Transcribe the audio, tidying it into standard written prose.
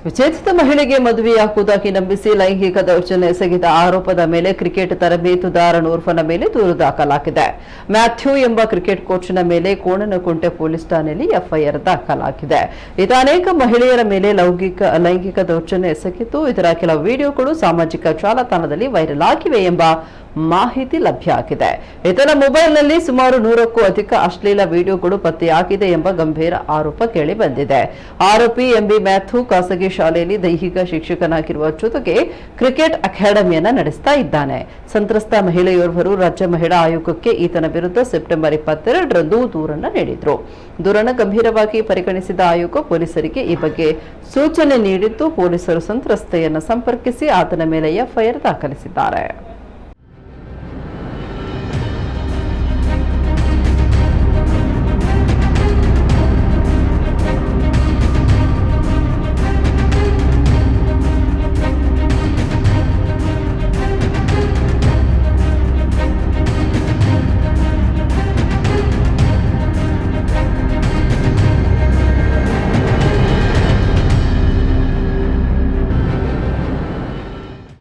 ವಿಚೇತನ ಮಹಿಳೆಗೆ ಮದುವೆಯಾಗುವುದಾಗಿ ನಂಬಿಸಿ ಲೈಂಗಿಕ ದೌರ್ಜನ್ಯ ಎಸಗಿದ ಆರೋಪದ ಮೇಲೆ ಕ್ರಿಕೆಟ್ ತರಬೇತುದಾರನೋರ್ವನ ಮೇಲೆ ದೂರು ದಾಖಲಾಗಿದೆ. ಮ್ಯಾಥ್ಯೂ ಎಂಬ ಕ್ರಿಕೆಟ್ ಕೋಚ್ನ ಮೇಲೆ ಕೋಣನಕುಂಟೆ ಪೊಲೀಸ್ ಠಾಣೆಯಲ್ಲಿ ಎಫ್ಐಆರ್ ದಾಖಲಾಗಿದೆ. ಈತ ಅನೇಕ ಮಹಿಳೆಯರ ಮೇಲೆ ಲೈಂಗಿಕ ದೌರ್ಜನ್ಯ ಎಸಗಿದ್ದು, ಇದರ ಕೆಲವು ವಿಡಿಯೋಗಳು ಸಾಮಾಜಿಕ ಜಾಲತಾಣದಲ್ಲಿ ವೈರಲ್ ಆಗಿವೆ ಎಂಬ ಮಾಹಿತಿ ಲಭ್ಯ ಆಗಿದೆ. ಈತನ ಮೊಬೈಲ್ನಲ್ಲಿ ಸುಮಾರು 100ಕ್ಕೂ ಅಧಿಕ ಅಶ್ಲೀಲ ವಿಡಿಯೋಗಳು ಪತ್ತೆಯಾಗಿದೆ ಎಂಬ ಗಂಭೀರ ಆರೋಪ ಕೇಳಿಬಂದಿದೆ. ಆರೋಪಿ ಎಂಬಿ ಮ್ಯಾಥ್ಯೂ ಖಾಸಗಿ ಶಾಲೆಯಲ್ಲಿ ದೈಹಿಕ ಶಿಕ್ಷಕನಾಗಿರುವ ಜೊತೆಗೆ ಕ್ರಿಕೆಟ್ ಅಕಾಡೆಮಿಯನ್ನ ನಡೆಸ್ತಾ ಇದ್ದಾನೆ. ಸಂತ್ರಸ್ತ ಮಹಿಳೆಯೋರ್ವರು ರಾಜ್ಯ ಮಹಿಳಾ ಆಯೋಗಕ್ಕೆ ಈತನ ವಿರುದ್ಧ ಸೆಪ್ಟೆಂಬರ್ 22ರಂದು ದೂರನ್ನು ನೀಡಿದ್ರು. ದೂರನ್ನು ಗಂಭೀರವಾಗಿ ಪರಿಗಣಿಸಿದ ಆಯೋಗ ಪೊಲೀಸರಿಗೆ ಈ ಬಗ್ಗೆ ಸೂಚನೆ ನೀಡಿದ್ದು, ಪೊಲೀಸರು ಸಂತ್ರಸ್ತೆಯನ್ನು ಸಂಪರ್ಕಿಸಿ ಆತನ ಮೇಲೆ ಎಫ್ಐಆರ್ ದಾಖಲಿಸಿದ್ದಾರೆ.